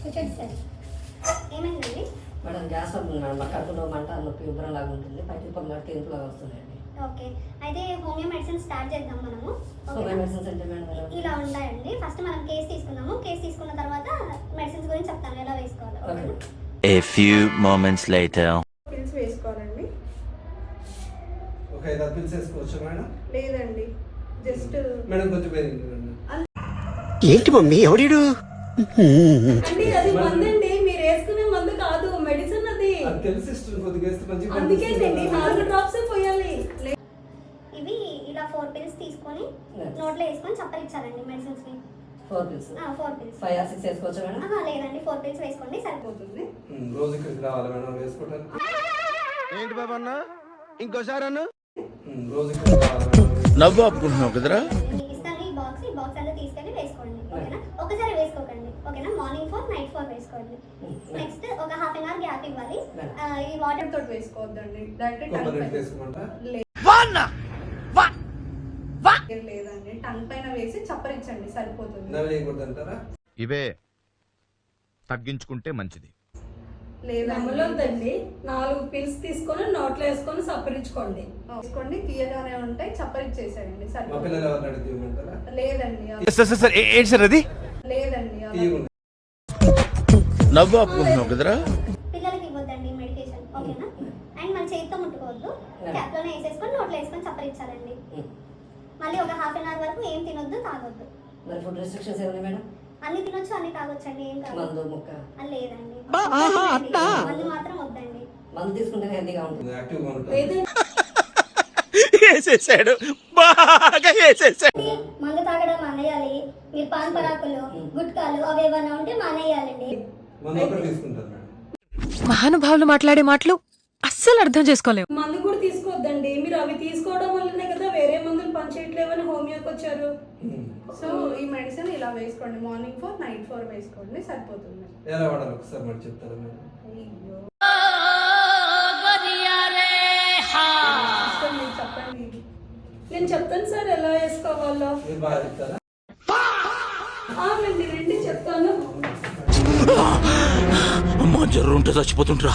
కూర్చోండి సార్. ఏమైందండి? Madam gas అవుతుంది మేడం. మా కడుపులో మంట నొప్పి ఉబ్బరం లాగా ఉంటుంది. పైకి పొమ్మటి తెంపు లాగా వస్తున్నాయండి. ఓకే, అయితే హోమియో మెడిసిన్ స్టార్ట్ చేద్దాం మనము. హోమియో మెడిసిన్స్ అంటే మేడం ఇలా ఉంటాయండి. ఫస్ట్ మనం కేసు తీసుకుందాము. కేసు తీసుకున్న తర్వాత మెడిసిన్స్ గురించి చెప్తాను ఎలా వేసుకోవాలో. ఓకేనా? A few moments later. Pills వేసుకోవాలండి. ఒక 5 పిల్స్ వేసుకోవచ్చు మేడం? లేదండి, జస్ట్ మేడం కొంచెం ఏంటి మమ్మీ ఎవడీడు? అంటే అది మందండి, మీరు వేసుకునే మందు కాదు, మెడిసిన్ అది. తెలుసు సిస్టర్, కొద్దిగా వేస్తే మంచిగా అందుకే 4 డ్రాప్స్ పోయాలి. ఇవి ఇలా 4 పిల్స్ తీసుకొని నోట్లో వేసుకొని చప్పరించాలండి మెడిసిన్స్ ని. 4 పిల్స్ 4 పిల్స్ 5 or 6 వేసుకోవచ్చు మేడం? లేదండి, 4 పిల్స్ వేసుకోండి సరిపోతుంది. రోజు ఇక్కడికి రావాలి మేడం వేసుకోవడానికి. ఏంటి బాబా అన్న ఇంకోసారి అన్న రోజు ఇక్కడికి రావాలి మేడం. నవ్వు ఆపుకుంటున్నావు కదరా? మీకు ఇస్తాను ఈ బాక్స్ అంతా తీసుకెళ్ళి వేసుకోండి. ఓకేనా? ఒకసారి వేసుకోకండి. ఓకేనా? మార్నింగ్ 4 నైట్ 4 వేసుకోండి. నెక్స్ట్ ఒక హాఫ్ అన్ అవర్ గ్యాప్ ఇవ్వాలి. ఈ వాటర్ తోటి వేసుకోవద్దండి, డైరెక్ట్ కొబ్బరి నీళ్ళు వేసుకోమంటా? లేదండి, టంగ్ పైన వేసి చప్పరించండి సరిపోతుంది. నవ్వేయకూడదు అంటారా? ఇవే తగ్గించుకుంటే మంచిది. నమ్మలొద్దండి, 4 పిల్స్ తీసుకొని నోట్లో వేసుకొని చప్పరించుకోండి. వేసుకోండి, తీయగానే ఉంటాయి, చప్పరించేసేయండి మా సరిపోతుంది. పిల్లలు ఎవరిని అడిగి తీయమంటారా? లేదండి ఏంటి సార్ అది? లేదండి తీయకుండా నవ్వు ఆపుకుంటున్నావు కదరా? పిల్లలకి ఇవ్వద్దండి మెడికేషన్. ఓకేనా? అండ్ మన చేతితో ముట్టుకోవద్దు. క్యాప్ లోనే వేసేసుకొని నోట్లో వేసుకొని చప్పరించాలండి. మళ్ళీ ఒక హాఫ్ అన్ అవర్ వరకు ఏం తినొద్దు, తాగొద్దు. మరి ఫుడ్ రెస్ట్రిక్షన్స్ ఏమున్నాయి మేడం? అన్ని తినొచ్చు, అన్ని తాగొచ్చండి, ఏం కాదు. మందు ముక్క లేదండి, మందు మాత్రం వద్దండి. మందు తీసుకుంటేనే హెల్దీగా ఉంటుంది. యాక్టివ్గా ఉంటుంది. వేసేసాడు, బాగా వేసేసాడు. మందు తాగడం మానేయాలి. మీరు పాన్ పరాకులు గుట్కాలు అవి ఏమైనా ఉంటే మానేయాలండి. మందు ఒకటి తీసుకుంటారు మేడం. మహానుభావులు మాట్లాడే మాటలు అస్సలు అర్థం చేసుకోలేము. మందు కూడా తీసుకోవద్దండి, మీరు అవి తీసుకోవడం వల్లనే కదా వేరే మందులు పనిచేయట్లేవని హోమియోకి వచ్చారు. సో ఈ మెడిసిన్ ఇలా వేసుకోండి, మార్నింగ్ 4 నైట్ 4 వేసుకోండి సరిపోతుంది. ఎలా వాడాలి ఒకసారి మరి చెప్తారా మేడం? మీరు చెప్పండి, నేను చెప్తాను సార్ ఎలా వేసుకోవాలో. మీరు బాగా చెప్తారా? రండి చెప్తాను. అమ్మా జ్వరం ఉంటే చచ్చిపోతుంటరా.